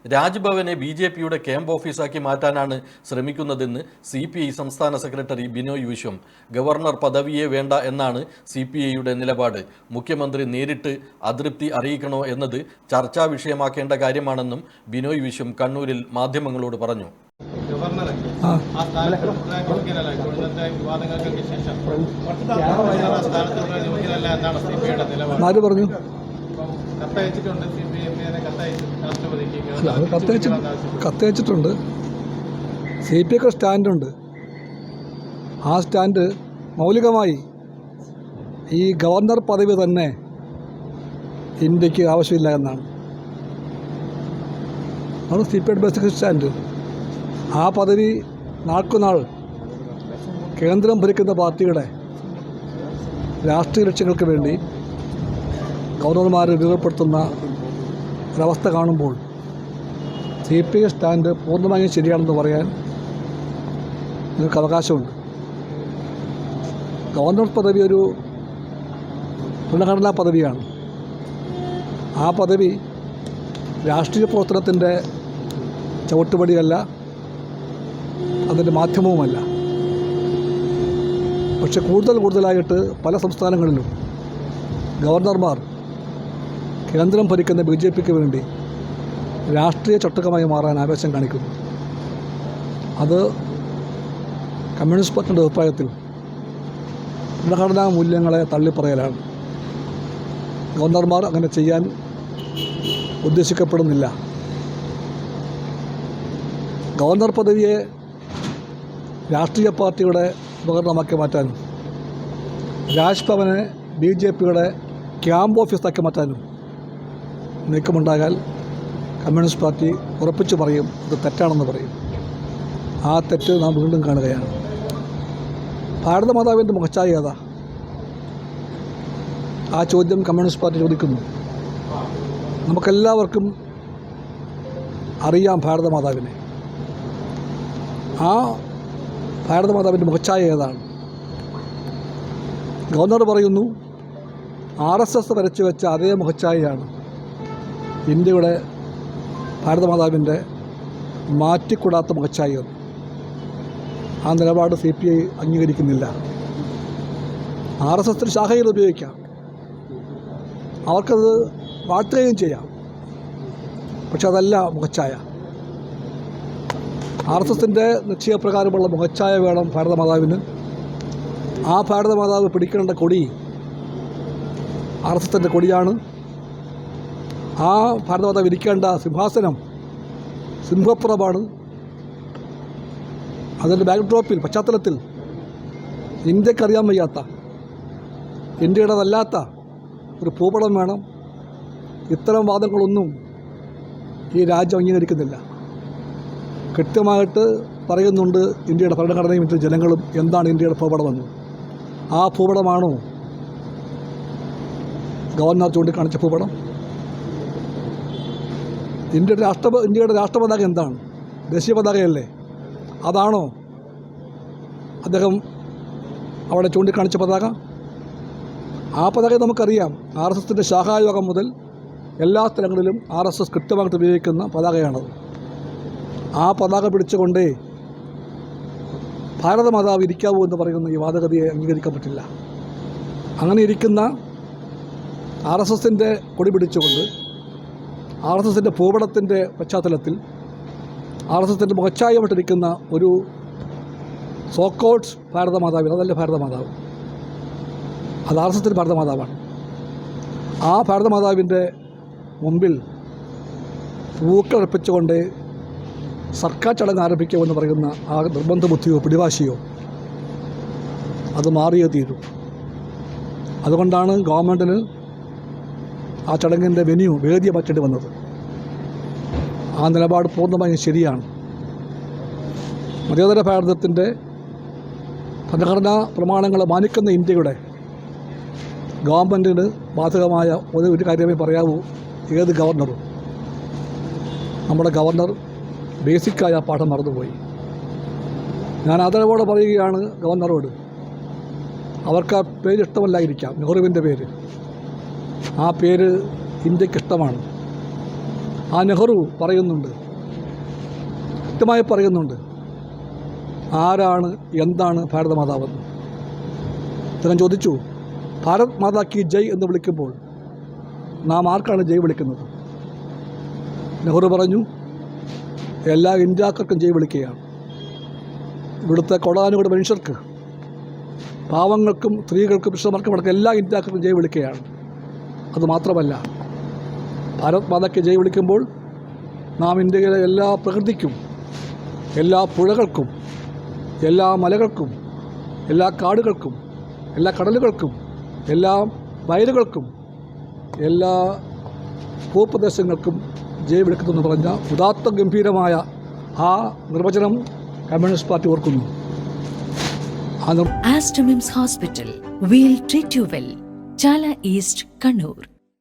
രാജ്ഭവനെ ബി.ജെ.പിയുടെ camp ഓഫീസാക്കി മാറ്റാനാണ് ശ്രമിക്കുന്നതെന്ന് CPI സംസ്ഥാന സെക്രട്ടറി ബിനോയ് വിശ്വം. ഗവർണർ പദവിയെ വേണ്ട എന്നാണ് CPIയുടെ നിലപാട്. മുഖ്യമന്ത്രി നേരിട്ട് അതൃപ്തി അറിയിക്കണോ എന്നത് ചർച്ചാ വിഷയമാക്കേണ്ട കാര്യമാണെന്നും ബിനോയ് വിശ്വം കണ്ണൂരിൽ മാധ്യമങ്ങളോട് പറഞ്ഞു. കത്തയച്ചിട്ടുണ്ട്. CPI സ്റ്റാൻഡുണ്ട്. ആ സ്റ്റാൻഡ് മൗലികമായി ഈ ഗവർണർ പദവി തന്നെ ഇന്ത്യക്ക് ആവശ്യമില്ല എന്നാണ്. അത് CPIയുടെ ബേസിക് സ്റ്റാൻഡ്. ആ പദവി നാൾക്കുനാൾ കേന്ദ്രം ഭരിക്കുന്ന പാർട്ടിയുടെ രാഷ്ട്രീയ ലക്ഷ്യങ്ങൾക്ക് വേണ്ടി ഗവർണർമാരെ ഉപയോഗപ്പെടുത്തുന്ന ഒരവസ്ഥ കാണുമ്പോൾ CPI സ്റ്റാൻഡ് പൂർണ്ണമായും ശരിയാണെന്ന് പറയാൻ നിങ്ങൾക്ക് അവകാശമുണ്ട്. ഗവർണർ പദവി ഒരു ഭരണഘടനാ പദവിയാണ്. ആ പദവി രാഷ്ട്രീയ പ്രവർത്തനത്തിൻ്റെ ചവിട്ടുപടിയല്ല, അതിൻ്റെ മാധ്യമവുമല്ല. പക്ഷെ കൂടുതലായിട്ട് പല സംസ്ഥാനങ്ങളിലും ഗവർണർമാർ കേന്ദ്രം ഭരിക്കുന്ന BJPക്ക് വേണ്ടി രാഷ്ട്രീയ ചട്ടകമായി മാറാൻ ആവേശം കാണിക്കുന്നു. അത് കമ്മ്യൂണിസ്റ്റ് പാർട്ടിയുടെ അഭിപ്രായത്തിൽ ഭരണഘടനാ മൂല്യങ്ങളെ തള്ളിപ്പറയലാണ്. ഗവർണർമാർ അങ്ങനെ ചെയ്യാൻ ഉദ്ദേശിക്കപ്പെടുന്നില്ല. ഗവർണർ പദവിയെ രാഷ്ട്രീയ പാർട്ടിയുടെ ഉപകരണമാക്കി മാറ്റാനും രാജ്ഭവനെ BJPയുടെ ക്യാമ്പ് ഓഫീസാക്കി മാറ്റാനും നീക്കമുണ്ടായാൽ കമ്മ്യൂണിസ്റ്റ് പാർട്ടി ഉറപ്പിച്ചു പറയും ഇത് തെറ്റാണെന്ന് പറയും. ആ തെറ്റ് നാം വീണ്ടും കാണുകയാണ്. ഭാരതമാതാവിൻ്റെ മുഖച്ഛായ ഏതാ? ആ ചോദ്യം കമ്മ്യൂണിസ്റ്റ് പാർട്ടി ചോദിക്കുന്നു. നമുക്കെല്ലാവർക്കും അറിയാം ഭാരതമാതാവിനെ. ആ ഭാരതമാതാവിൻ്റെ മുഖച്ഛായ ഏതാണ്? ഗവർണർ പറയുന്നു RSS വരച്ചു വെച്ച അതേ മുഖച്ഛായയാണ് ഇന്ത്യയുടെ ഭാരതമാതാവിൻ്റെ മാറ്റിക്കൂടാത്ത മുഖച്ഛായ. ആ നിലപാട് CPI അംഗീകരിക്കുന്നില്ല. RSS ശാഖയിൽ ഉപയോഗിക്കാം, അവർക്കത് വാഴ്ത്തുകയും ചെയ്യാം. പക്ഷെ അതല്ല മുഖച്ഛായ. RSSൻ്റെ നിശ്ചയപ്രകാരമുള്ള മുഖച്ഛായ വേണം ഭാരതമാതാവിന്. ആ ഭാരതമാതാവ് പിടിക്കേണ്ട കൊടി RSSൻ്റെ കൊടിയാണ്. ആ ഭാരതമാതാവ് ഇരിക്കേണ്ട സിംഹാസനം സിംഹപ്പുറമാണ്. അതിൻ്റെ ബാക്ക്ഡ്രോപ്പിൽ, പശ്ചാത്തലത്തിൽ ഇന്ത്യക്കറിയാൻ വയ്യാത്ത, ഇന്ത്യയുടേതല്ലാത്ത ഒരു ഭൂപടം വേണം. ഇത്തരം വാദങ്ങളൊന്നും ഈ രാജ്യം അംഗീകരിക്കുന്നില്ല. കൃത്യമായിട്ട് പറയുന്നുണ്ട് ഇന്ത്യയുടെ ഭരണഘടനയും മറ്റു ജനങ്ങളും എന്താണ് ഇന്ത്യയുടെ ഭൂപടമെന്ന്. ആ ഭൂപടമാണോ ഗവർണർ ചൂണ്ടിക്കാണിച്ച ഭൂപടം? ഇന്ത്യയുടെ രാഷ്ട്രപതാക എന്താണ്? ദേശീയ പതാകയല്ലേ? അതാണോ അദ്ദേഹം അവിടെ ചൂണ്ടിക്കാണിച്ച പതാക? ആ പതാക നമുക്കറിയാം. RSSൻ്റെ ശാഖായോഗം മുതൽ എല്ലാ സ്ഥലങ്ങളിലും RSS കൃത്യമായിട്ട് ഉപയോഗിക്കുന്ന പതാകയാണത്. ആ പതാക പിടിച്ചുകൊണ്ടേ ഭാരതമാതാവ് ഇരിക്കാവൂ എന്ന് പറയുന്ന ഈ വാദഗതിയെ അംഗീകരിക്കാൻ പറ്റില്ല. അങ്ങനെ ഇരിക്കുന്ന RSSൻ്റെ കൊടി പിടിച്ചുകൊണ്ട് RSSൻ്റെ ഭൂപടത്തിൻ്റെ പശ്ചാത്തലത്തിൽ RSSൻ്റെ മുഖച്ഛായപ്പെട്ടിരിക്കുന്ന ഒരു സോക്കോൾഡ് ഭാരതമാതാവിന്, അതല്ല ഭാരതമാതാവ്, അത് RSSൻ്റെ ഭാരതമാതാവാണ്. ആ ഭാരതമാതാവിൻ്റെ മുമ്പിൽ പൂക്കളർപ്പിച്ചുകൊണ്ട് സർക്കാർ ചടങ്ങ് ആരംഭിക്കുമെന്ന് പറയുന്ന ആ നിർബന്ധ ബുദ്ധിയോ പിടിവാശിയോ അത് മാറിയേ തീരൂ. അതുകൊണ്ടാണ് ഗവൺമെൻറ്റിന് ആ ചടങ്ങിൻ്റെ വേദിയെ മാറ്റേണ്ടി വന്നത്. ആ നിലപാട് പൂർണ്ണമായും ശരിയാണ്. മതേതര ഭാരതത്തിൻ്റെ ഭരണഘടനാ പ്രമാണങ്ങളെ മാനിക്കുന്ന ഇന്ത്യയുടെ ഗവൺമെൻറ്റിന് ബാധകമായ ഒരു കാര്യമേ പറയാവൂ. ഏത് ഗവർണറും, നമ്മുടെ ഗവർണർ ബേസിക്കായ പാഠം മറന്നുപോയി. ഞാൻ ആദരവോടെ പറയുകയാണ് ഗവർണറോട്, അവർക്ക് ആ പേര് ഇഷ്ടമല്ലായിരിക്കാം, നെഹ്റുവിൻ്റെ പേര്. ആ പേര് ഇന്ത്യക്ക് ഇഷ്ടമാണ്. ആ നെഹ്റു പറയുന്നുണ്ട്, കൃത്യമായി പറയുന്നുണ്ട്, ആരാണ് എന്താണ് ഭാരതമാതാവെന്ന്. അദ്ദേഹം ചോദിച്ചു, ഭാരത് മാതാ കി ജയ് എന്ന് വിളിക്കുമ്പോൾ നാം ആർക്കാണ് ജയ് വിളിക്കുന്നത്? നെഹ്റു പറഞ്ഞു, എല്ലാ ഇന്ത്യക്കാർക്കും ജയ് വിളിക്കുകയാണ്. ഇവിടുത്തെ കോടാനുകോടി മനുഷ്യർക്ക്, പാവങ്ങൾക്കും സ്ത്രീകൾക്കും പുരുഷന്മാർക്കും അടക്കം എല്ലാ ഇന്ത്യക്കാർക്കും ജയ് വിളിക്കുകയാണ്. അതുമാത്രമല്ല, ഭാരത് മാതാക്ക് ജയ് വിളിക്കുമ്പോൾ നാം ഇന്ത്യയിലെ എല്ലാ പ്രകൃതിക്കും, എല്ലാ പുഴകൾക്കും, എല്ലാ മലകൾക്കും, എല്ലാ കാടുകൾക്കും, എല്ലാ കടലുകൾക്കും, എല്ലാ വയലുകൾക്കും, എല്ലാ ഭൂപ്രദേശങ്ങൾക്കും ജയ് വിളിക്കുന്നു എന്ന് പറഞ്ഞ ഉദാത്ത ഗംഭീരമായ ആ നിർവചനം കമ്മ്യൂണിസ്റ്റ് പാർട്ടി ഓർക്കുന്നു. Aster MIMS Hospital. We'll treat you well. Chala East, Kannur.